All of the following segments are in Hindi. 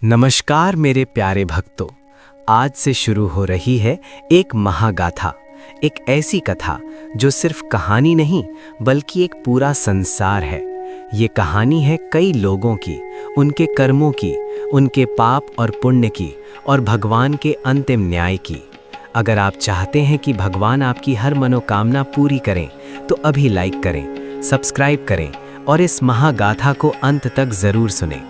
नमस्कार मेरे प्यारे भक्तों। आज से शुरू हो रही है एक महागाथा, एक ऐसी कथा जो सिर्फ कहानी नहीं बल्कि एक पूरा संसार है। ये कहानी है कई लोगों की, उनके कर्मों की, उनके पाप और पुण्य की और भगवान के अंतिम न्याय की। अगर आप चाहते हैं कि भगवान आपकी हर मनोकामना पूरी करें तो अभी लाइक करें, सब्सक्राइब करें और इस महागाथा को अंत तक जरूर सुनें।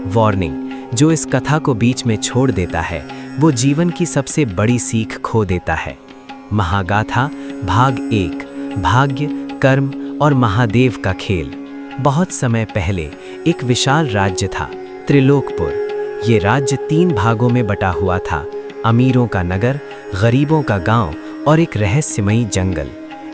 वार्निंग, जो इस कथा को बीच में छोड़ देता है वो जीवन की सबसे बड़ी सीख खो देता है। महागाथा भाग 1, भाग्य, कर्म और महादेव का खेल। बहुत समय पहले एक विशाल राज्य था, त्रिलोकपुर। ये राज्य 3 भागों में बटा हुआ था, अमीरों का नगर, गरीबों का गांव और एक रहस्यमयी जंगल।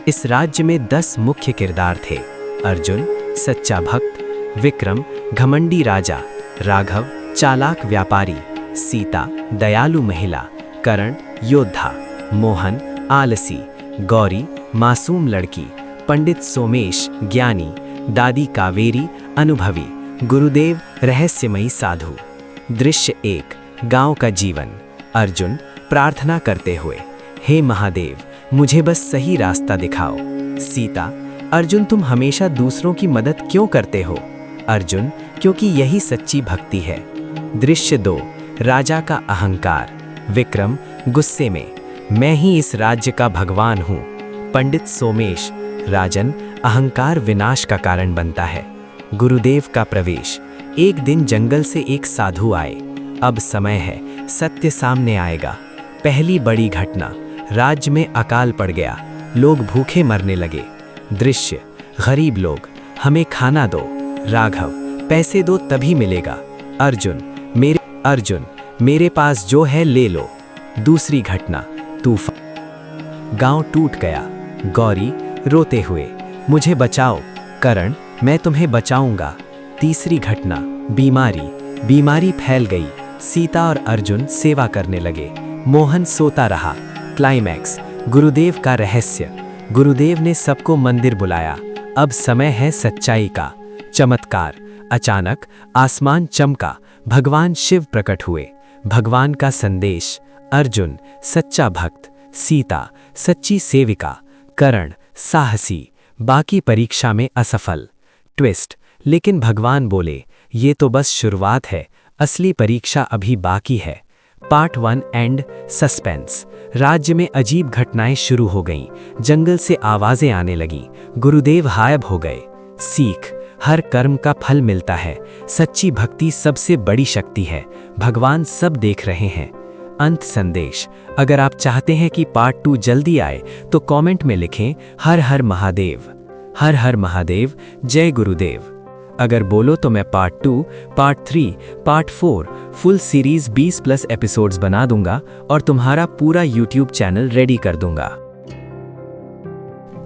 इस राज्य में 10 मुख्य किरदार थे: अर्जुन सच्चा भक्त, विक्रम घमंडी राजा, राघव चालाक व्यापारी, सीता दयालु महिला, कर्ण योद्धा, मोहन आलसी, गौरी मासूम लड़की, पंडित सोमेश ज्ञानी, दादी कावेरी अनुभवी, गुरुदेव रहस्यमयी साधु। दृश्य 1, गांव का जीवन। अर्जुन प्रार्थना करते हुए, हे महादेव, मुझे बस सही रास्ता दिखाओ। सीता, अर्जुन तुम हमेशा दूसरों की मदद क्यों करते हो? अर्जुन, क्योंकि यही सच्ची भक्ति है। दृश्य 2, राजा का अहंकार। विक्रम गुस्से में, मैं ही इस राज्य का भगवान हूँ। पंडित सोमेश, राजन अहंकार विनाश का कारण बनता है। गुरुदेव का प्रवेश। एक दिन जंगल से एक साधु आए। अब समय है, सत्य सामने आएगा। पहली बड़ी घटना, राज्य में अकाल पड़ गया, लोग भूखे मरने लगे। दृश्य, गरीब लोग, हमें खाना दो। राघव, पैसे दो तभी मिलेगा। अर्जुन, मेरे पास जो है ले लो। दूसरी घटना, तूफान, गांव टूट गया। गौरी रोते हुए, मुझे बचाओ। कर्ण, मैं तुम्हें बचाऊंगा। तीसरी घटना, बीमारी फैल गई। सीता और अर्जुन सेवा करने लगे। मोहन सोता रहा। क्लाइमैक्स, गुरुदेव का रहस्य। गुरुदेव ने सबको मंदिर बुलाया। अब समय है सच्चाई का। चमत्कार, अचानक आसमान चमका, भगवान शिव प्रकट हुए। भगवान का संदेश, अर्जुन सच्चा भक्त, सीता सच्ची सेविका, कर्ण साहसी, बाकी परीक्षा में असफल। ट्विस्ट, लेकिन भगवान बोले, ये तो बस शुरुआत है, असली परीक्षा अभी बाकी है। Part 1 and suspense. राज्य में अजीब घटनाएं शुरू हो गईं। जंगल से आवाजें आने लगीं। गुरुदेव गायब हो गए। सीख, हर कर्म का फल मिलता है। सच्ची भक्ति सबसे बड़ी शक्ति है। भगवान सब देख रहे हैं। अंत संदेश, अगर आप चाहते हैं कि पार्ट 2 जल्दी आए तो कमेंट में लिखें हर हर महादेव। हर हर महादेव, जय गुरुदेव। अगर बोलो तो मैं part 2, part 3, part 4 full series 20+ episodes बना दूंगा और तुम्हारा पूरा यूट्यूब चैनल रेडी कर दूंगा।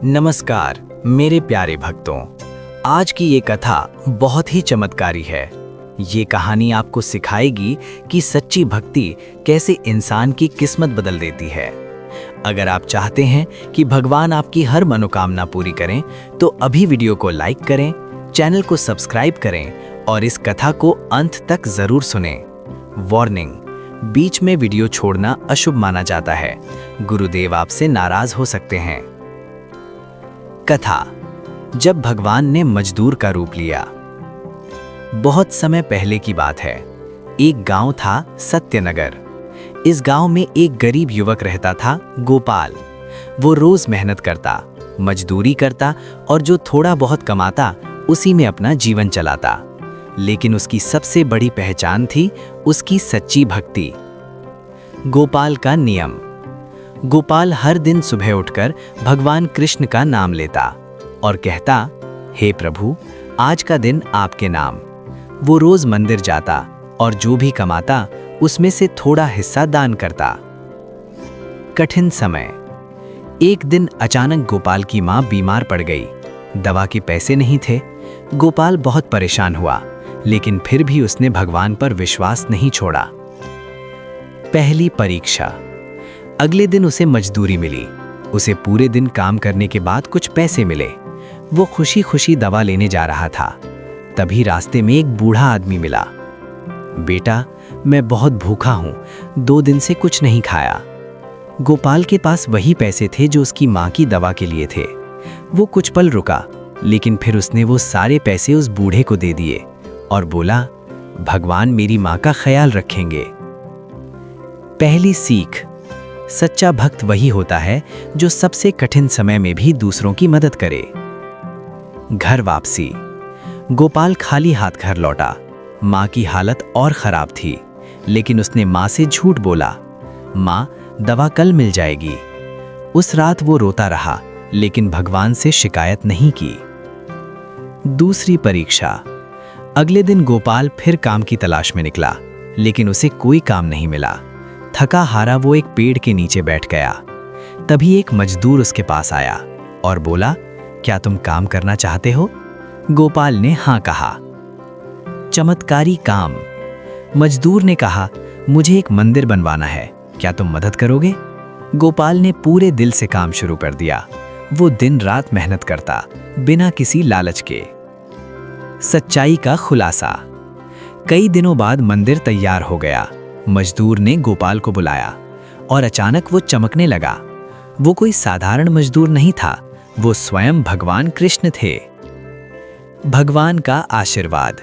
नमस्कार मेरे प्यारे भक्तों, आज की ये कथा बहुत ही चमत्कारी है। ये कहानी आपको सिखाएगी कि सच्ची भक्ति कैसे इंसान की किस्मत बदल देती है। अगर आप चाहते हैं कि भगवान आपकी हर मनोकामना पूरी करें तो अभी वीडियो को लाइक करें, चैनल को सब्सक्राइब करें और इस कथा को अंत तक जरूर सुनें। वार्निंग, बीच में वीडियो छोड़ना अशुभ माना जाता है। गुरुदेव आपसे नाराज हो सकते हैं। कथा, जब भगवान ने मजदूर का रूप लिया। बहुत समय पहले की बात है। एक गांव था, सत्यनगर। इस गांव में एक गरीब युवक रहता था, गोपाल। वो रोज मेहनत करता, मजदूरी करता और जो थोड़ा बहुत कमाता उसी में अपना जीवन चलाता। लेकिन उसकी सबसे बड़ी पहचान थी उसकी सच्ची भक्ति। गोपाल का नियम। गोपाल हर दिन सुबह उठकर भगवान कृष्ण का नाम लेता और कहता, हे प्रभु, आज का दिन आपके नाम। वो रोज मंदिर जाता और जो भी कमाता उसमें से थोड़ा हिस्सा दान करता। कठिन समय। एक दिन अचानक गोपाल की मां बीमार पड़ गई। दवा के पैसे नहीं थे। गोपाल बहुत परेशान हुआ, लेकिन फिर भी उसने भगवान पर विश्वास नहीं छोड़ा। पहली परीक्षा। अगले दिन उसे मजदूरी मिली। उसे पूरे दिन काम करने के बाद कुछ पैसे मिले। वो खुशी खुशी दवा लेने जा रहा था। तभी रास्ते में एक बूढ़ा आदमी मिला। बेटा, मैं बहुत भूखा हूँ, 2 दिन से कुछ नहीं खाया। गोपाल के पास वही पैसे थे जो उसकी माँ की दवा के लिए थे। वो कुछ पल रुका, लेकिन फिर उसने वो सारे पैसे उस बूढ़े को दे दिए और बोला, भगवान मेरी माँ का ख्याल रखेंगे। पहली सीख, सच्चा भक्त वही होता है जो सबसे कठिन समय में भी दूसरों की मदद करे। घर वापसी। गोपाल खाली हाथ घर लौटा। माँ की हालत और खराब थी, लेकिन उसने माँ से झूठ बोला, माँ दवा कल मिल जाएगी। उस रात वो रोता रहा, लेकिन भगवान से शिकायत नहीं की। दूसरी परीक्षा। अगले दिन गोपाल फिर काम की तलाश में निकला, लेकिन उसे कोई काम नहीं मिला। थका हारा वो एक पेड़ के नीचे बैठ गया। तभी एक मजदूर उसके पास आया और बोला, क्या तुम काम करना चाहते हो? गोपाल ने हाँ कहा। चमत्कारी काम। मजदूर ने कहा, मुझे एक मंदिर बनवाना है, क्या तुम मदद करोगे? गोपाल ने पूरे दिल से काम शुरू कर दिया। वो दिन रात मेहनत करता, बिना किसी लालच के। सच्चाई का खुलासा। कई दिनों बाद मंदिर तैयार हो गया। मजदूर ने गोपाल को बुलाया और अचानक वो चमकने लगा। वो कोई साधारण मजदूर नहीं था, वो स्वयं भगवान कृष्ण थे। भगवान का आशीर्वाद।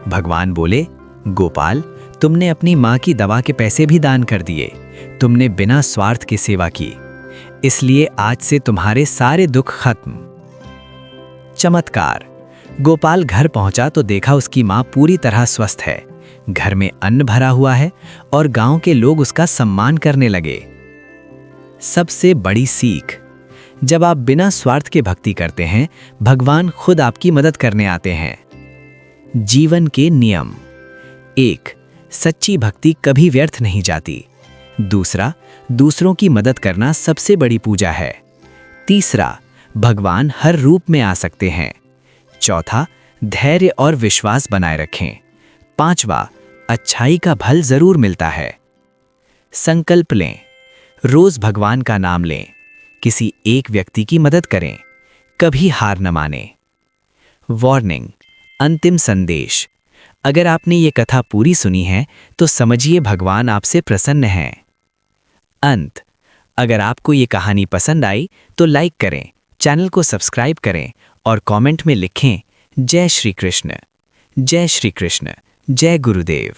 भगवान बोले, गोपाल तुमने अपनी माँ की दवा के पैसे भी दान कर दिए, तुमने बिना स्वार्थ की सेवा की, इसलिए आज से तुम्हारे सारे दुख खत्म। चमत्कार। गोपाल घर पहुंचा तो देखा उसकी माँ पूरी तरह स्वस्थ है, घर में अन्न भरा हुआ है और गांव के लोग उसका सम्मान करने लगे। सबसे बड़ी सीख, जब आप बिना स्वार्थ के भक्ति करते हैं, भगवान खुद आपकी मदद करने आते हैं। जीवन के नियम। 1. सच्ची भक्ति कभी व्यर्थ नहीं जाती। 2. दूसरों की मदद करना सबसे बड़ी पूजा है। 3. भगवान हर रूप में आ सकते हैं। 4. धैर्य और विश्वास बनाए रखें। 5. अच्छाई का फल जरूर मिलता है। संकल्प लें, रोज भगवान का नाम लें, किसी एक व्यक्ति की मदद करें, कभी हार न मानें। वार्निंग, अंतिम संदेश, अगर आपने ये कथा पूरी सुनी है तो समझिए भगवान आपसे प्रसन्न हैं। अंत, अगर आपको ये कहानी पसंद आई तो लाइक करें, चैनल को सब्सक्राइब करें और कमेंट में लिखें, जय श्री कृष्ण, जय श्री कृष्ण, जय गुरुदेव।